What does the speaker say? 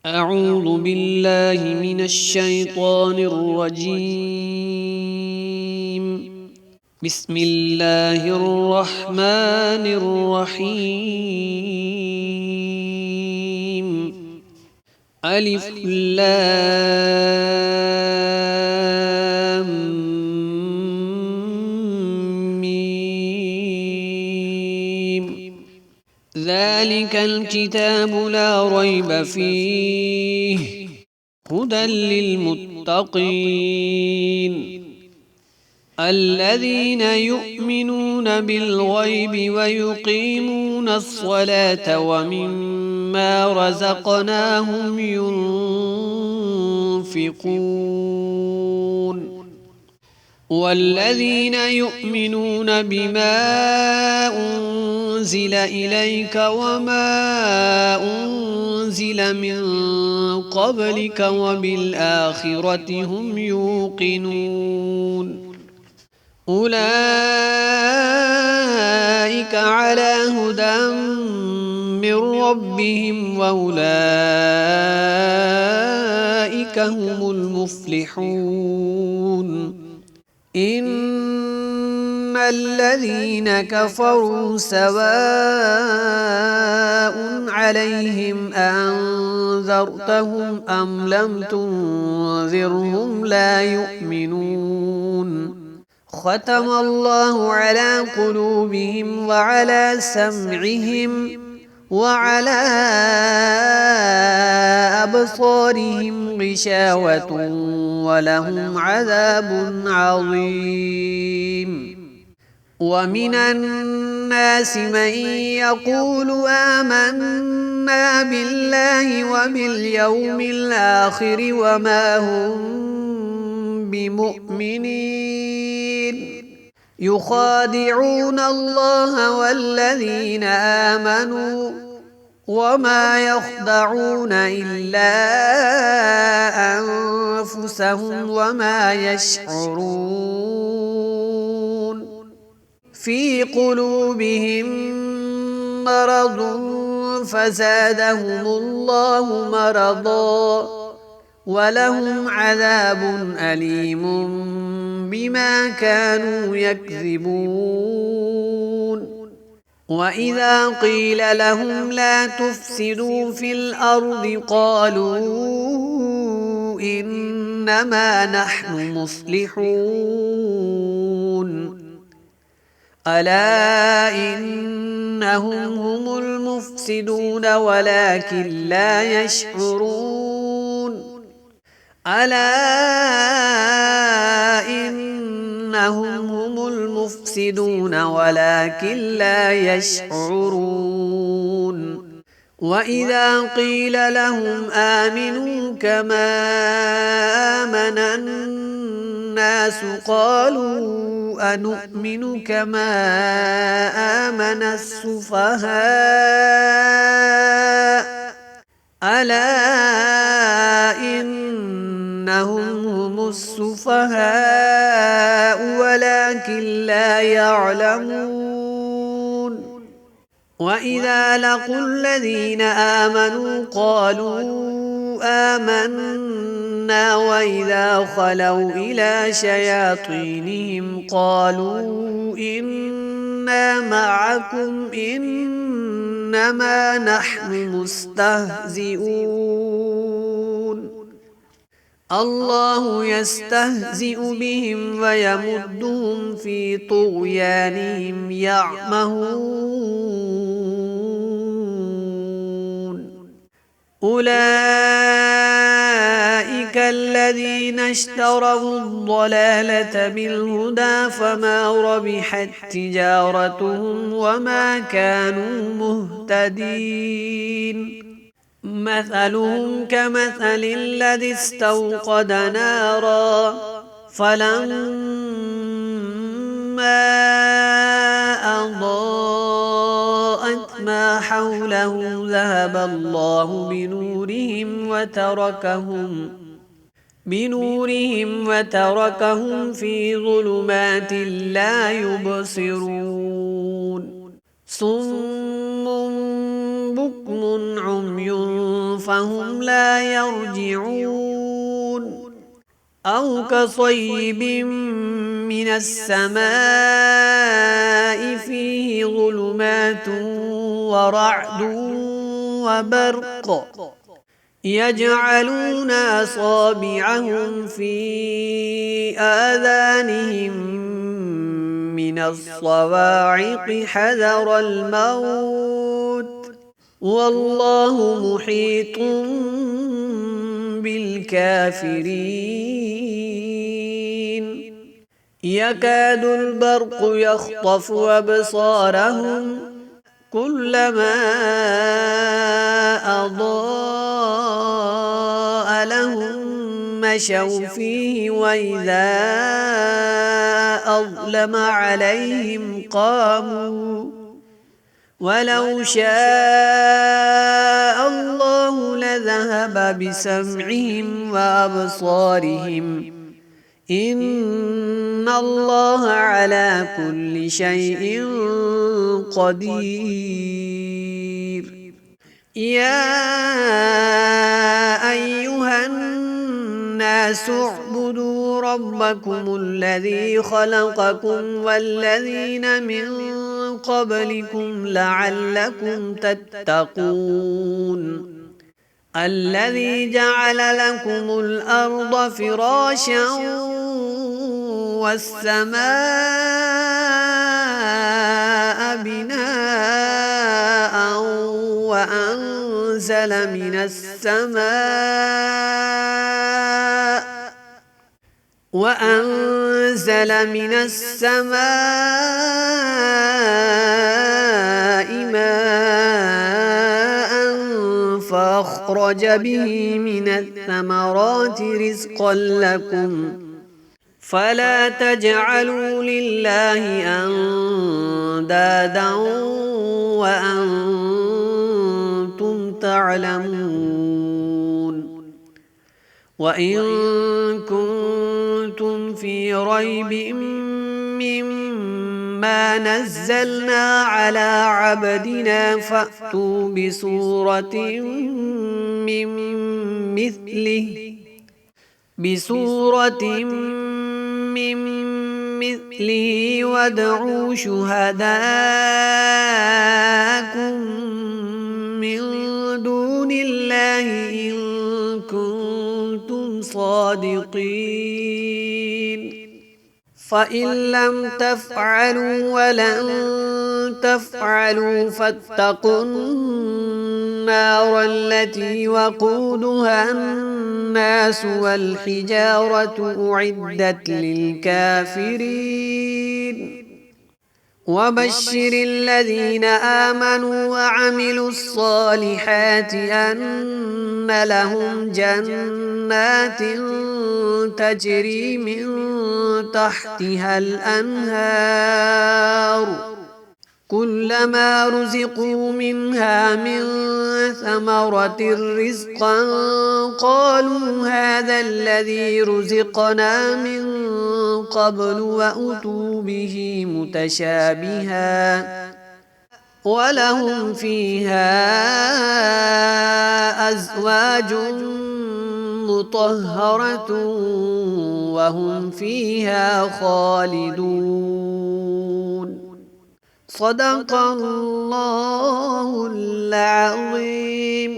أعوذ بالله من الشيطان الرجيم. بسم الله الرحمن الرحيم. ألف لام ميم. ذلك الكتاب لا ريب فيه هدى للمتقين الذين يؤمنون بالغيب ويقيمون الصلاة ومما رزقناهم ينفقون والذين يؤمنون بما أنزل إليك وما أنزل من قبلك وبالآخرة هم يوقنون أولئك على هدى من ربهم وأولئك هم المفلحون إن الذين كفروا سواء عليهم أنذرتهم أم لم تنذرهم لا يؤمنون ختم الله على قلوبهم وعلى سمعهم وعلى أبصارهم غشاوة ولهم عذاب عظيم ومن الناس من يقول آمنا بالله وباليوم الآخر وما هم بمؤمنين يخادعون الله والذين آمنوا وما يخدعون إلا أنفسهم وما يشعرون في قلوبهم مرض فزادهم الله مرضا ولهم عذاب أليم بما كانوا يكذبون وإذا قيل لهم لا تفسدوا في الأرض قالوا إنما نحن مصلحون ألا إنهم هم المفسدون ولكن لا يشعرون ألا إنهم هم المفسدون ولكن لا يشعرون وإذا قيل لهم آمنوا كما آمن الناس قالوا أنؤمن كما آمن السفهاء ألا إنهم هم السفهاء ولكن لا يعلمون وإذا لقوا الذين آمنوا قالوا آمنا وإذا خلوا إلى شياطينهم قالوا إنا معكم إنما نحن مستهزئون الله يستهزئ بهم ويمدهم في طغيانهم يعمهون أولئك الذين اشتروا الضلالة بالهدى فما ربحت تجارتهم وما كانوا مهتدين مثلهم كمثل الذي استوقد نارا فلما أضاءت ما حوله ذهب الله بنورهم وتركهم في ظلمات لا يبصرون صم بكم عمي فهم لا يرجعون أو كصيب من السماء فيه ظلمات ورعد وبرق يجعلون أصابعهم في آذانهم من الصواعق حذر الموت والله محيط بالكافرين يكاد البرق يخطف أبصارهم كلما أضاء لهم مشوا فيه وإذا أظلم عليهم قاموا ولو شاء الله لذهب بسمعهم وأبصارهم إن الله على كل شيء قدير يا أيها الناس اعبدوا ربكم الذي خلقكم والذين من قبلكم لعلكم تتقون الذي جعل لكم الأرض فراشا والسماء بناء وأنزل من السماء ماء فأخرج به من الثمرات رزقا لكم فلا تجعلوا لله أندادا وأنتم تعلمون وإن كنتم في ريب مما نزلنا على عبدنا فأتوا بسورة من مثله وادعوا شهداءكم من دون الله إن كنتم صادقين فإن لم تفعلوا ولن تفعلوا فاتقوا النار التي وقودها الناس والحجارة أعدت للكافرين وبشر الذين آمنوا وعملوا الصالحات أن لهم جنات تجري من تحتها الأنهار كلما رزقوا منها من ثمرة رزقا قالوا هذا الذي رزقنا من قبل وأتوا به متشابها ولهم فيها أزواج مطهرة وهم فيها خالدون صدق الله العظيم.